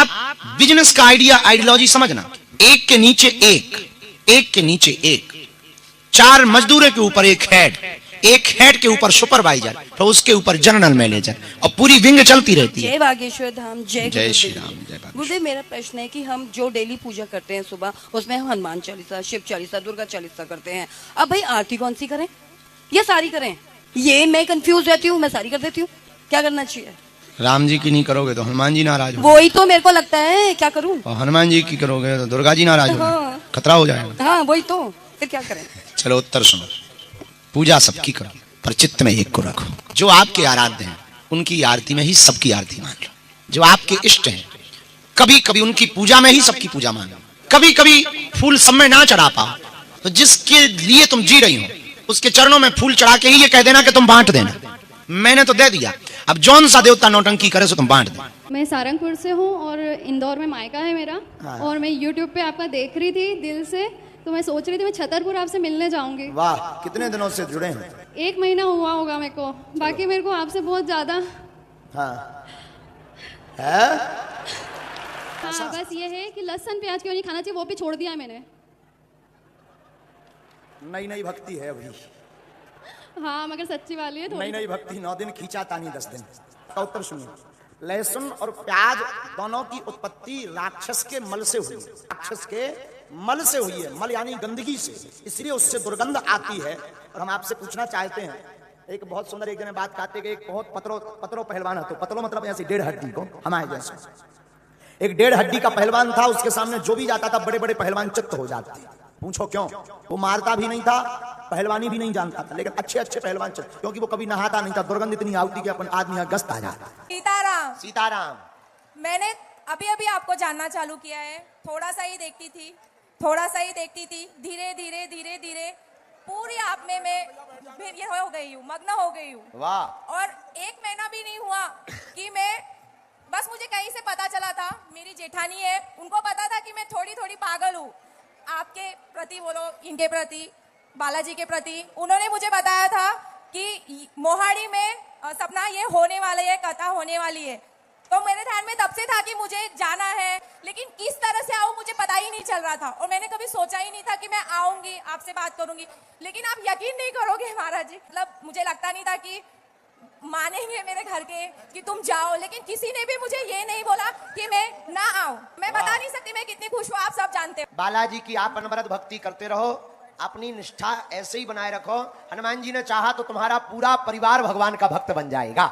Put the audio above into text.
आप बिजनेस का आइडियोलॉजी समझना, एक के नीचे एक के नीचे एक, 4 मजदूरों के ऊपर एक हेड के ऊपर सुपरवाइजर, तो उसके ऊपर जनरल मैनेजर, और पूरी विंग चलती रहती है। जय बागेश्वर धाम, जय श्री राम। जय गुरुदेव, मेरा प्रश्न है कि हम जो डेली पूजा करते हैं सुबह, उसमें हम हनुमान चालीसा, शिव चालीसा, दुर्गा चालीसा करते हैं। अब भाई आरती कौन सी करें या सारी करें? ये मैं कंफ्यूज रहती हूँ, मैं सारी कर देती हूँ। क्या करना चाहिए? राम जी की नहीं करोगे तो हनुमान जी नाराज हो, वही तो मेरे को लगता है, क्या करूँ? और हनुमान जी की करोगे तो दुर्गा जी नाराज हो, हाँ। खतरा हो जाएगा। हाँ वही तो, फिर क्या करें? चलो उत्तर सुनो। पूजा सबकी करो, पर चित्त में एक को रखो। जो आपके आराध्य हैं उनकी आरती में ही सबकी आरती मान लो। जो आपके इष्ट हैं कभी कभी उनकी पूजा में ही सबकी पूजा मान लो। कभी कभी फूल सब में ना चढ़ा पाओ तो जिसके लिए तुम जी रही हो उसके चरणों में फूल चढ़ा के ही ये कह देना कि तुम बांट देना, मैंने तो दे दिया, अब जौन सा देवता नौटंकी करे सो तुम बांट दे। मैं सारंगपुर से हूँ और इंदौर में मायका है मेरा। और मैं YouTube पे आपका देख रही थी दिल से, तो मैं सोच रही थी मैं छतरपुर आपसे मिलने जाऊंगी। वाह, कितने दिनों से जुड़े हैं? 1 महीना हुआ होगा मेरे को। बाकी मेरे को आपसे बहुत ज्यादा हाँ है? हाँ, बस ये है कि लहसुन प्याज क्यों नहीं खाना चाहिए, वो भी छोड़ दिया है मैंने। नई नई भक्ति है अभी। हाँ, मगर सच्ची वाली है नई थोड़ी। नई भक्ति 9 दिन खींचा तानी 10 दिन। का उत्तर सुनिए। लहसुन और प्याज दोनों की उत्पत्ति राक्षस के मल से हुई, राक्षस के मल से हुई है। मल यानी गंदगी से, इसलिए उससे दुर्गंध आती है। और हम आपसे पूछना चाहते हैं, एक बहुत सुंदर एक जने बात कहते कि एक बहुत पतरो पहलवान है, तो पतलो मतलब ऐसे 1.5 हड्डी को, हमारे जैसे एक 1.5 हड्डी का पहलवान था। उसके सामने जो भी जाता था बड़े बड़े पहलवान चित्त हो जाते। पूछो क्यों? वो मारता भी नहीं था, पहलवानी भी नहीं जानता था, लेकिन अच्छे अच्छे पहलवान चित्त, क्योंकि वो कभी नहाता नहीं था। दुर्गंध इतनी आती कि अपन आदमी यहाँ गस्त आ जाता। सीताराम, सीताराम, मैंने अभी अभी आपको जानना चालू किया है। थोड़ा सा ही देखती थी, धीरे धीरे धीरे धीरे पूरी आप में मैं ये हो गई हूँ, मग्न हो गई हूँ। वाह। और 1 महीना भी नहीं हुआ कि मैं, बस मुझे कहीं से पता चला था, मेरी जेठानी है, उनको पता था कि मैं थोड़ी थोड़ी पागल हूँ आपके प्रति, बोलो इनके प्रति, बालाजी के प्रति। उन्होंने मुझे बताया था कि मोहाड़ी में सपना ये होने वाला है, कथा होने वाली है। तो मेरे ध्यान में तब से था कि मुझे जाना है, लेकिन किस तरह से आऊं मुझे पता ही नहीं चल रहा था। और मैंने कभी सोचा ही नहीं था कि मैं आऊंगी, आपसे बात करूंगी। लेकिन आप यकीन नहीं करोगे महाराज जी, मतलब मुझे लगता नहीं था कि मानेंगे मेरे घर के कि तुम जाओ, लेकिन किसी ने भी मुझे ये नहीं बोला कि मैं ना आऊं। मैं बता नहीं सकती मैं कितनी खुश हूँ, आप सब जानते हो। बालाजी की आप अनवरत भक्ति करते रहो, अपनी निष्ठा ऐसे ही बनाए रखो। हनुमान जी ने चाहा तो तुम्हारा पूरा परिवार भगवान का भक्त बन जाएगा।